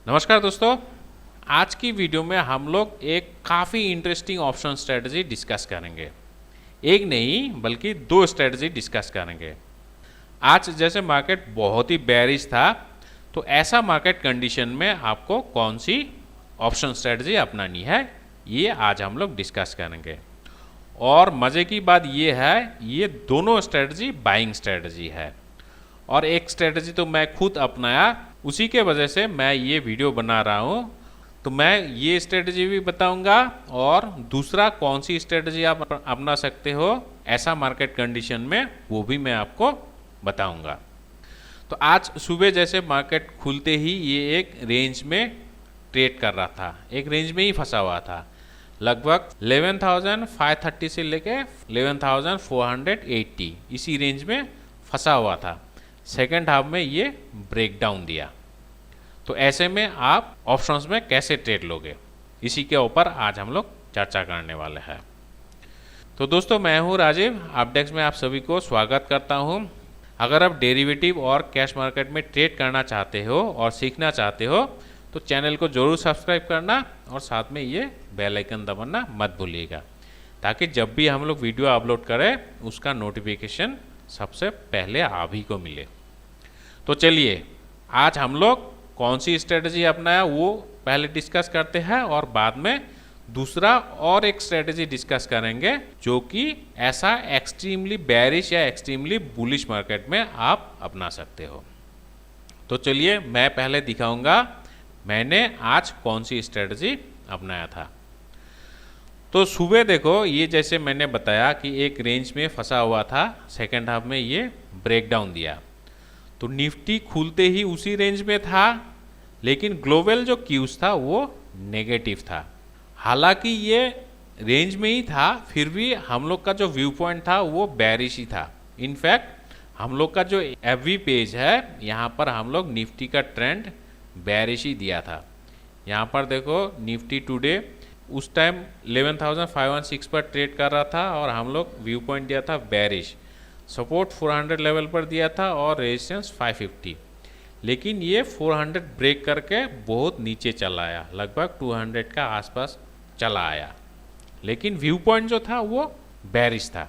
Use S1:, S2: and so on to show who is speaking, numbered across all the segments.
S1: नमस्कार दोस्तों। आज की वीडियो में हम लोग एक काफ़ी इंटरेस्टिंग ऑप्शन स्ट्रेटजी डिस्कस करेंगे। एक नहीं बल्कि दो स्ट्रेटजी डिस्कस करेंगे। आज जैसे मार्केट बहुत ही बेयरिश था, तो ऐसा मार्केट कंडीशन में आपको कौन सी ऑप्शन स्ट्रेटजी अपनानी है, ये आज हम लोग डिस्कस करेंगे। और मज़े की बात ये है, ये दोनों स्ट्रेटजी बाइंग स्ट्रेटजी है और एक स्ट्रेटजी तो मैं खुद अपनाया, उसी के वजह से मैं ये वीडियो बना रहा हूँ। तो मैं ये स्ट्रेटजी भी बताऊंगा और दूसरा कौन सी स्ट्रेटजी आप अपना सकते हो ऐसा मार्केट कंडीशन में, वो भी मैं आपको बताऊंगा। तो आज सुबह जैसे मार्केट खुलते ही ये एक रेंज में ट्रेड कर रहा था, एक रेंज में ही फंसा हुआ था। लगभग 11,530 से लेके 11,480 इसी रेंज में फंसा हुआ था। सेकेंड हाफ में ये ब्रेकडाउन दिया। तो ऐसे में आप ऑप्शंस में कैसे ट्रेड लोगे, इसी के ऊपर आज हम लोग चर्चा करने वाले हैं। तो दोस्तों, मैं हूँ राजीव, अपडेक्स में आप सभी को स्वागत करता हूँ। अगर आप डेरिवेटिव और कैश मार्केट में ट्रेड करना चाहते हो और सीखना चाहते हो तो चैनल को जरूर सब्सक्राइब करना और साथ में ये बेल आइकन दबाना मत भूलिएगा, ताकि जब भी हम लोग वीडियो अपलोड करें उसका नोटिफिकेशन सबसे पहले आप ही को मिले। तो चलिए, आज हम लोग कौन सी स्ट्रेटजी अपनाया वो पहले डिस्कस करते हैं और बाद में दूसरा और एक स्ट्रेटजी डिस्कस करेंगे जो कि ऐसा एक्सट्रीमली बेयरिश या एक्सट्रीमली बुलिश मार्केट में आप अपना सकते हो। तो चलिए, मैं पहले दिखाऊंगा मैंने आज कौन सी स्ट्रेटजी अपनाया था। तो सुबह देखो, ये जैसे मैंने बताया कि एक रेंज में फंसा हुआ था, सेकेंड हाफ में ये ब्रेकडाउन दिया। तो निफ्टी खुलते ही उसी रेंज में था, लेकिन ग्लोबल जो क्यूज था वो नेगेटिव था। हालांकि ये रेंज में ही था, फिर भी हम लोग का जो व्यू पॉइंट था वो बेयरिश ही था। इनफैक्ट हम लोग का जो एफवी पेज है, यहाँ पर हम लोग निफ्टी का ट्रेंड बेयरिश ही दिया था। यहाँ पर देखो, निफ्टी टुडे उस टाइम 11,516 पर ट्रेड कर रहा था और हम लोग व्यू पॉइंट दिया था बेयरिश। सपोर्ट 400 लेवल पर दिया था और रेजिस्टेंस 550, लेकिन ये 400 ब्रेक करके बहुत नीचे चला आया, लगभग 200 का आसपास चला आया, लेकिन व्यू पॉइंट जो था वो बेयरिश था।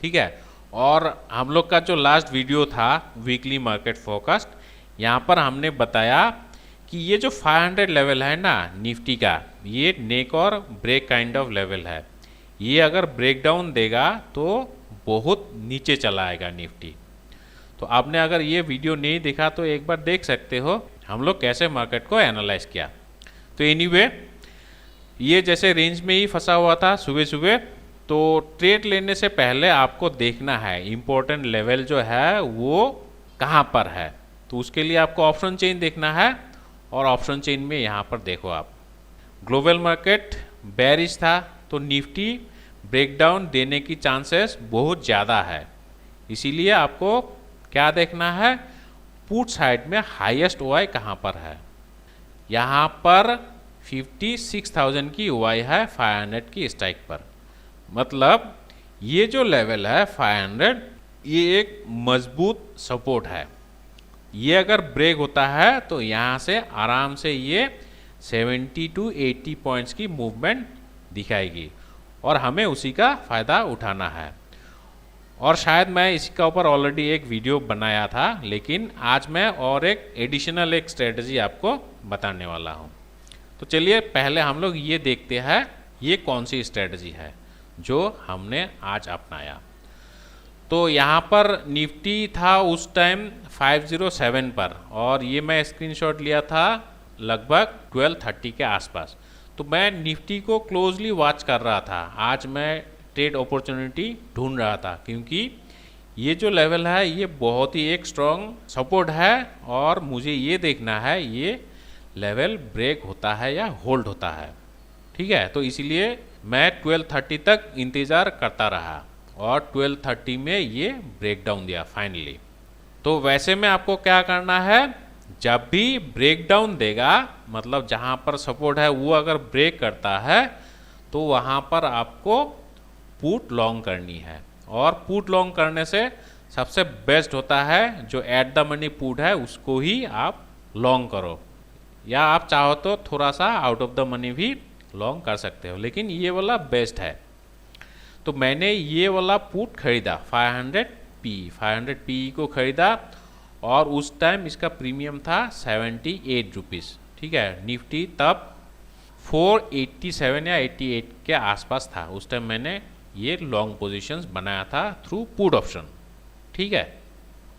S1: ठीक है। और हम लोग का जो लास्ट वीडियो था वीकली मार्केट फोकस्ड, यहाँ पर हमने बताया कि ये जो 500 लेवल है ना निफ्टी का, ये नेक और ब्रेक काइंड ऑफ लेवल है। ये अगर ब्रेकडाउन देगा तो बहुत नीचे चला आएगा निफ्टी। तो आपने अगर ये वीडियो नहीं देखा तो एक बार देख सकते हो हम लोग कैसे मार्केट को एनालाइज किया। तो एनीवे, ये जैसे रेंज में ही फंसा हुआ था सुबह सुबह, तो ट्रेड लेने से पहले आपको देखना है इम्पोर्टेंट लेवल जो है वो कहाँ पर है। तो उसके लिए आपको ऑप्शन चेन देखना है और ऑप्शन चेन में यहाँ पर देखो आप, ग्लोबल मार्केट बेयरिश था तो निफ्टी ब्रेकडाउन देने की चांसेस बहुत ज़्यादा है। इसीलिए आपको क्या देखना है, पुट साइड में हाईएस्ट ओआई कहाँ पर है। यहाँ पर 56,000 की ओआई है 500 की स्ट्राइक पर। मतलब ये जो लेवल है 500, ये एक मजबूत सपोर्ट है। ये अगर ब्रेक होता है तो यहाँ से आराम से ये 70 to 80 पॉइंट्स की मूवमेंट दिखाएगी और हमें उसी का फ़ायदा उठाना है। और शायद मैं इसका ऊपर ऑलरेडी एक वीडियो बनाया था, लेकिन आज मैं और एक एडिशनल एक स्ट्रेटजी आपको बताने वाला हूँ। तो चलिए, पहले हम लोग ये देखते हैं ये कौन सी स्ट्रेटजी है जो हमने आज अपनाया। तो यहाँ पर निफ्टी था उस टाइम 507 पर और ये मैं स्क्रीनशॉट लिया था लगभग 12:30 के आसपास। तो मैं निफ्टी को क्लोजली वॉच कर रहा था। आज मैं ट्रेड अपॉर्चुनिटी ढूंढ रहा था, क्योंकि ये जो लेवल है ये बहुत ही एक स्ट्रॉन्ग सपोर्ट है और मुझे ये देखना है ये लेवल ब्रेक होता है या होल्ड होता है। ठीक है। तो इसीलिए मैं 12:30 तक इंतज़ार करता रहा और 12:30 में ये ब्रेकडाउन दिया फाइनली। तो वैसे में आपको क्या करना है, जब भी ब्रेकडाउन देगा, मतलब जहाँ पर सपोर्ट है वो अगर ब्रेक करता है तो वहाँ पर आपको पुट लॉन्ग करनी है। और पुट लॉन्ग करने से सबसे बेस्ट होता है जो एट द मनी पुट है उसको ही आप लॉन्ग करो। या आप चाहो तो थोड़ा सा आउट ऑफ द मनी भी लॉन्ग कर सकते हो, लेकिन ये वाला बेस्ट है। तो मैंने ये वाला पुट खरीदा 500 पी को खरीदा और उस टाइम इसका प्रीमियम था 78 रुपीज़। ठीक है, निफ्टी तब 487 या 88 के आसपास था। उस टाइम मैंने ये लॉन्ग पोजीशंस बनाया था थ्रू पुट ऑप्शन। ठीक है,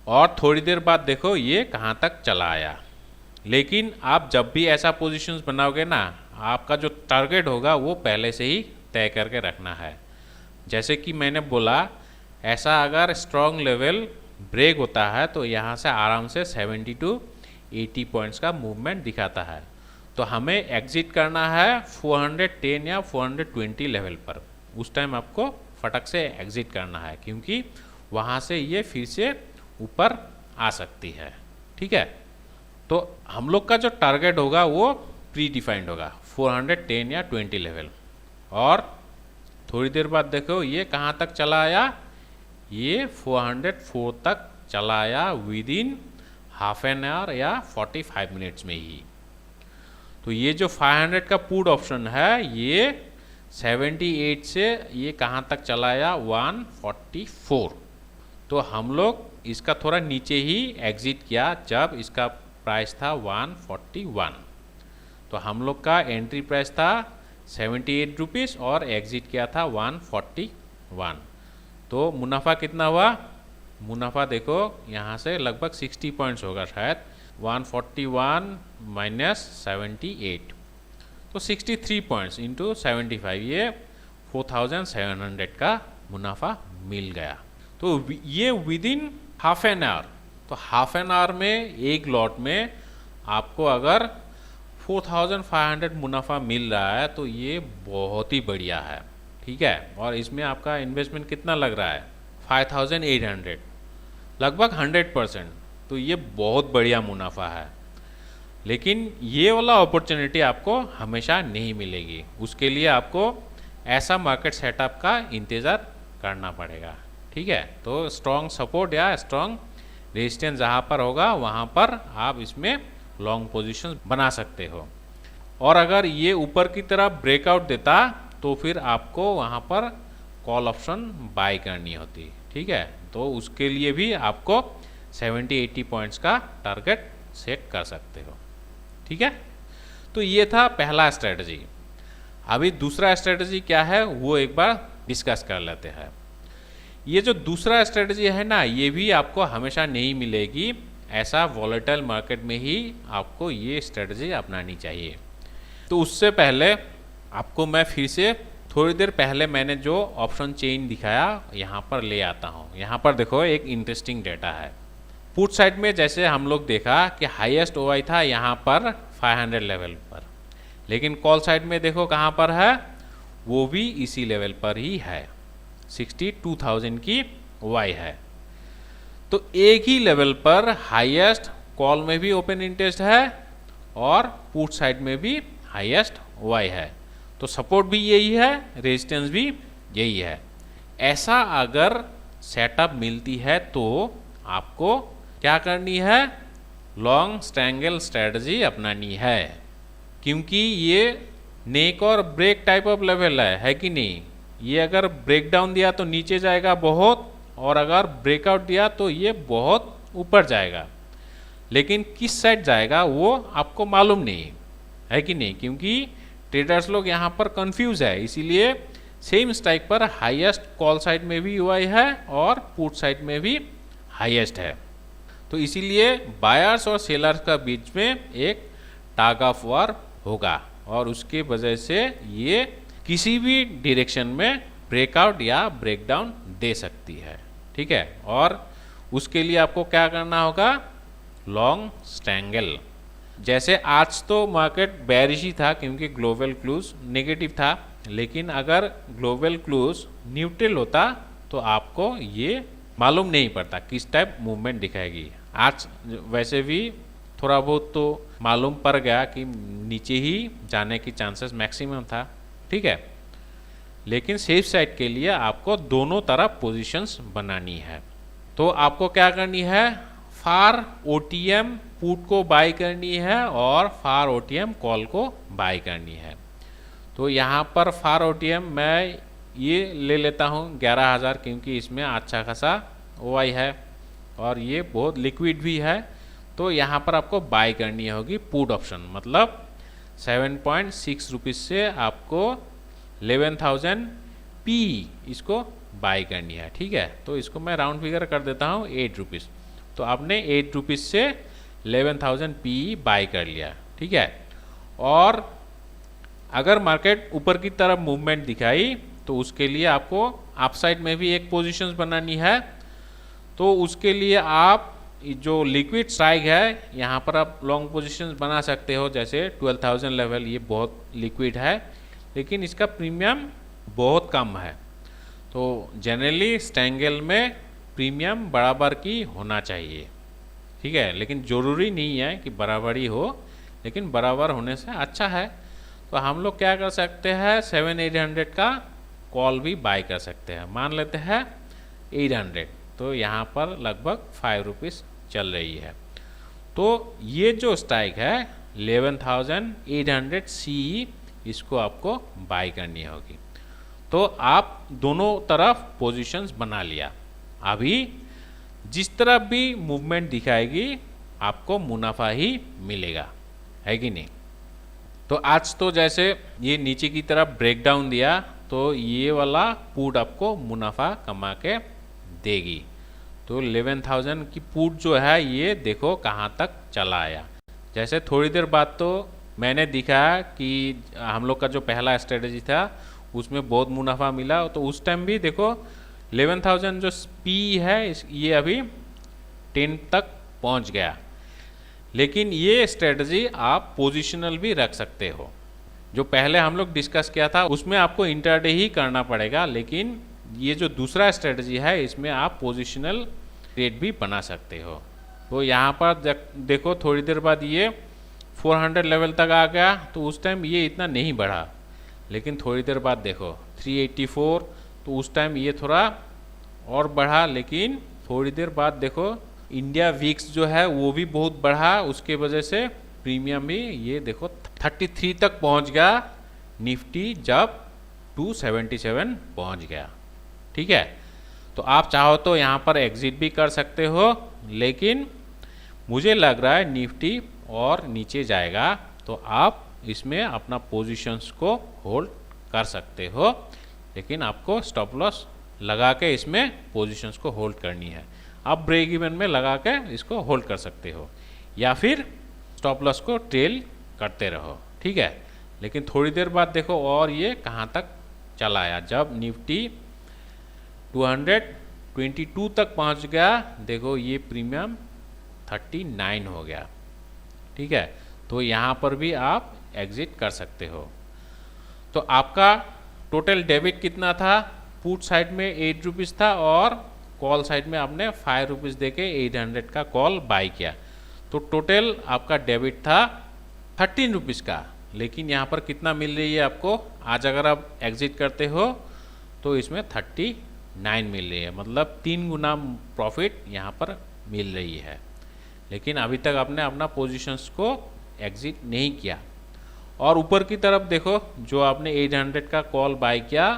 S1: और थोड़ी देर बाद देखो ये कहाँ तक चला आया। लेकिन आप जब भी ऐसा पोजीशंस बनाओगे ना, आपका जो टारगेट होगा वो पहले से ही तय करके रखना है। जैसे कि मैंने बोला, ऐसा अगर स्ट्रॉन्ग लेवल ब्रेक होता है तो यहाँ से आराम से 70 to 80 पॉइंट्स का मूवमेंट दिखाता है। तो हमें एग्जिट करना है 410 या 420 लेवल पर। उस टाइम आपको फटक से एग्जिट करना है, क्योंकि वहाँ से ये फिर से ऊपर आ सकती है। ठीक है, तो हम लोग का जो टारगेट होगा वो प्री डिफाइंड होगा 410 या 20 लेवल। और थोड़ी देर बाद देखो ये कहाँ तक चला आया, ये 404 तक चला आया with in half an hour या 45 मिनट्स में ही। तो ये जो 500 का पुट ऑप्शन है ये 78 से ये कहाँ तक चला आया 144। तो हम लोग इसका थोड़ा नीचे ही एग्जिट किया जब इसका प्राइस था 141। तो हम लोग का एंट्री प्राइस था 78 रुपीज़ और एग्जिट किया था 141। तो मुनाफा कितना हुआ? मुनाफा देखो यहाँ से लगभग 60 पॉइंट्स होगा शायद। 141 माइनस 78 तो 63 पॉइंट्स इंटू 75, ये 4700 का मुनाफा मिल गया। तो ये with in half an hour. तो हाफ एन आवर में एक लॉट में आपको अगर 4500 मुनाफा मिल रहा है तो ये बहुत ही बढ़िया है। ठीक है, और इसमें आपका इन्वेस्टमेंट कितना लग रहा है 5800, लगभग 100%। तो ये बहुत बढ़िया मुनाफा है। लेकिन ये वाला अपॉर्चुनिटी आपको हमेशा नहीं मिलेगी, उसके लिए आपको ऐसा मार्केट सेटअप का इंतज़ार करना पड़ेगा। ठीक है, तो स्ट्रॉन्ग सपोर्ट या स्ट्रॉन्ग रेजिस्टेंस जहाँ पर होगा वहाँ पर आप इसमें लॉन्ग पोजीशन बना सकते हो। और अगर ये ऊपर की तरफ ब्रेकआउट देता तो फिर आपको वहाँ पर कॉल ऑप्शन बाय करनी होती। ठीक है, तो उसके लिए भी आपको 70-80 पॉइंट्स का टारगेट सेट कर सकते हो। ठीक है, तो ये था पहला स्ट्रेटजी। अभी दूसरा स्ट्रेटजी क्या है वो एक बार डिस्कस कर लेते हैं। ये जो दूसरा स्ट्रेटजी है ना, ये भी आपको हमेशा नहीं मिलेगी। ऐसा वॉलेटाइल मार्केट में ही आपको ये स्ट्रेटजी अपनानी चाहिए। तो उससे पहले आपको मैं फिर से थोड़ी देर पहले मैंने जो ऑप्शन चेन दिखाया यहाँ पर ले आता हूँ। यहाँ पर देखो एक इंटरेस्टिंग डेटा है। पुट साइड में जैसे हम लोग देखा कि हाईएस्ट ओआई था यहाँ पर 500 लेवल पर, लेकिन कॉल साइड में देखो कहाँ पर है, वो भी इसी लेवल पर ही है, 62,000 की ओआई है। तो एक ही लेवल पर हाईएस्ट कॉल में भी ओपन इंटरेस्ट है और पुट साइड में भी हाईएस्ट ओआई है। तो सपोर्ट भी यही है, रेजिस्टेंस भी यही है। ऐसा अगर सेटअप मिलती है तो आपको क्या करनी है, लॉन्ग स्ट्रैंगल स्ट्रेटजी अपनानी है, क्योंकि ये नेक और ब्रेक टाइप ऑफ लेवल है कि नहीं। ये अगर ब्रेक डाउन दिया तो नीचे जाएगा बहुत, और अगर ब्रेकआउट दिया तो ये बहुत ऊपर जाएगा। लेकिन किस साइड जाएगा वो आपको मालूम नहीं है कि नहीं, क्योंकि ट्रेडर्स लोग यहाँ पर कंफ्यूज है। इसीलिए सेम स्ट्राइक पर हाईएस्ट कॉल साइड में भी यूआई है और पुट साइड में भी हाईएस्ट है। तो इसीलिए बायर्स और सेलर्स का बीच में एक टग ऑफ वार होगा और उसके वजह से ये किसी भी डायरेक्शन में ब्रेकआउट या ब्रेकडाउन दे सकती है। ठीक है, और उसके लिए आपको क्या करना होगा, लॉन्ग स्ट्रैंगल। जैसे आज तो मार्केट बेरिश ही था क्योंकि ग्लोबल क्लूज नेगेटिव था, लेकिन अगर ग्लोबल क्लूज न्यूट्रल होता तो आपको ये मालूम नहीं पड़ता किस टाइप मूवमेंट दिखाएगी। आज वैसे भी थोड़ा बहुत तो मालूम पड़ गया कि नीचे ही जाने की चांसेस मैक्सिमम था। ठीक है, लेकिन सेफ साइड के लिए आपको दोनों तरफ पोजीशंस बनानी है। तो आपको क्या करनी है, फार ओटीएम पुट को बाई करनी है और फार ओटीएम कॉल को बाई करनी है। तो यहाँ पर फार ओटीएम मैं ये ले लेता हूँ 11,000, क्योंकि इसमें अच्छा खासा ओआई है और ये बहुत लिक्विड भी है। तो यहाँ पर आपको बाई करनी होगी पुट ऑप्शन, मतलब 7.6 रुपीज़ से आपको 11,000 पी इसको बाई करनी है। ठीक है, तो इसको मैं राउंड फिगर कर देता हूँ 8 रुपीज़। तो आपने 8 रुपीज़ से 11,000 पी बाई कर लिया। ठीक है, और अगर मार्केट ऊपर की तरफ मूवमेंट दिखाई तो उसके लिए आपको अपसाइड में भी एक पोजीशंस बनानी है। तो उसके लिए आप जो लिक्विड स्ट्राइक है यहाँ पर आप लॉन्ग पोजीशंस बना सकते हो, जैसे 12,000 लेवल, ये बहुत लिक्विड है लेकिन इसका प्रीमियम बहुत कम है। तो जनरली स्टैंगल में प्रीमियम बराबर की होना चाहिए। ठीक है, लेकिन ज़रूरी नहीं है कि बराबर ही हो, लेकिन बराबर होने से अच्छा है। तो हम लोग क्या कर सकते हैं, 7,800 का कॉल भी बाय कर सकते हैं। मान लेते हैं 800, तो यहाँ पर लगभग 5 रुपीज़ चल रही है। तो ये जो स्ट्राइक है 11,800 सी, इसको आपको बाय करनी होगी। तो आप दोनों तरफ पोजीशंस बना लिया। अभी जिस तरफ भी मूवमेंट दिखाएगी आपको मुनाफा ही मिलेगा, है कि नहीं। तो आज तो जैसे ये नीचे की तरफ ब्रेकडाउन दिया, तो ये वाला पुट आपको मुनाफा कमा के देगी। तो 11,000 की पुट जो है ये देखो कहाँ तक चला आया। जैसे थोड़ी देर बाद तो मैंने दिखाया कि हम लोग का जो पहला स्ट्रेटजी था उसमें बहुत मुनाफा मिला। तो उस टाइम भी देखो 11,000 जो पी है ये अभी 10 तक पहुंच गया। लेकिन ये स्ट्रेटजी आप पोजिशनल भी रख सकते हो। जो पहले हम लोग डिस्कस किया था उसमें आपको इंटरडे ही करना पड़ेगा, लेकिन ये जो दूसरा स्ट्रेटजी है इसमें आप पोजिशनल ट्रेड भी बना सकते हो। तो यहाँ पर देखो थोड़ी देर बाद ये 400 लेवल तक आ गया, तो उस टाइम ये इतना नहीं बढ़ा, लेकिन थोड़ी देर बाद देखो 384, तो उस टाइम ये थोड़ा और बढ़ा। लेकिन थोड़ी देर बाद देखो इंडिया वीक्स जो है वो भी बहुत बढ़ा, उसके वजह से प्रीमियम भी ये देखो 33 तक पहुंच गया। निफ्टी जब 277 पहुंच गया। ठीक है, तो आप चाहो तो यहाँ पर एग्जिट भी कर सकते हो, लेकिन मुझे लग रहा है निफ्टी और नीचे जाएगा, तो आप इसमें अपना पोजीशंस को होल्ड कर सकते हो। लेकिन आपको स्टॉप लॉस लगा के इसमें पोजीशंस को होल्ड करनी है। आप ब्रेक इवन में लगा के इसको होल्ड कर सकते हो, या फिर स्टॉप लॉस को ट्रेल करते रहो। ठीक है, लेकिन थोड़ी देर बाद देखो और ये कहाँ तक चला आया। जब निफ्टी 222 तक पहुँच गया, देखो ये प्रीमियम 39 हो गया। ठीक है, तो यहाँ पर भी आप एग्जिट कर सकते हो। तो आपका टोटल डेबिट कितना था, पुट साइड में 8 रुपीज़ था और कॉल साइड में आपने 5 रुपीज़ दे के 800 का कॉल बाई किया। तो टोटल आपका डेबिट था 13 रुपीज़ का। लेकिन यहाँ पर कितना मिल रही है आपको, आज अगर आप एग्जिट करते हो तो इसमें 39 मिल रही है, मतलब 3 गुना प्रॉफिट यहाँ पर मिल रही है। लेकिन अभी तक आपने अपना पोजीशंस को एग्जिट नहीं किया। और ऊपर की तरफ देखो जो आपने 800 का कॉल बाय किया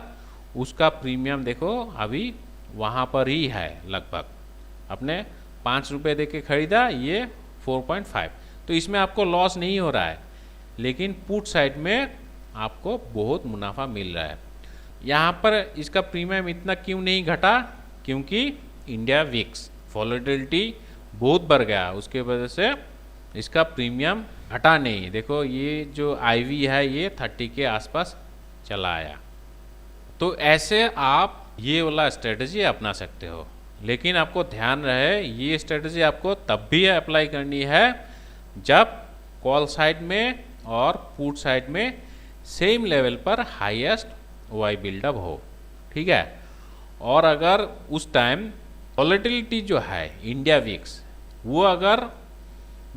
S1: उसका प्रीमियम देखो अभी वहाँ पर ही है। लगभग आपने 5 रुपये दे के खरीदा, ये 4.5, तो इसमें आपको लॉस नहीं हो रहा है। लेकिन पुट साइड में आपको बहुत मुनाफा मिल रहा है। यहाँ पर इसका प्रीमियम इतना क्यों नहीं घटा, क्योंकि इंडिया वीक्स वॉलेटिलिटी बहुत बढ़ गया, उसके वजह से इसका प्रीमियम घटा नहीं। देखो ये जो आईवी है ये 30 के आसपास चला आया। तो ऐसे आप ये वाला स्ट्रेटजी अपना सकते हो, लेकिन आपको ध्यान रहे ये स्ट्रेटजी आपको तब भी अप्लाई करनी है जब कॉल साइड में और पुट साइड में सेम लेवल पर हाईएस्ट ओआई बिल्डअप हो। ठीक है, और अगर उस टाइम वॉलेटिलिटी जो है इंडिया वीक्स वो अगर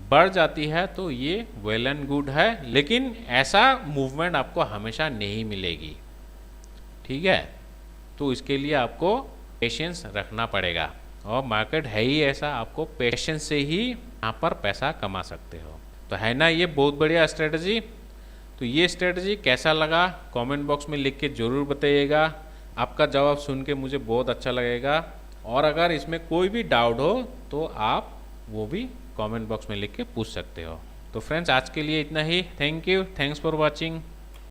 S1: बढ़ जाती है तो ये वेल एंड गुड है, लेकिन ऐसा मूवमेंट आपको हमेशा नहीं मिलेगी। ठीक है, तो इसके लिए आपको पेशेंस रखना पड़ेगा। और मार्केट है ही ऐसा, आपको पेशेंस से ही यहाँ पर पैसा कमा सकते हो। तो है ना ये बहुत बढ़िया स्ट्रेटजी। तो ये स्ट्रेटजी कैसा लगा कमेंट बॉक्स में लिख के ज़रूर बताइएगा। आपका जवाब सुन के मुझे बहुत अच्छा लगेगा। और अगर इसमें कोई भी डाउट हो तो आप वो भी कमेंट बॉक्स में लिख के पूछ सकते हो। तो फ्रेंड्स आज के लिए इतना ही। Thank you, thanks for watching.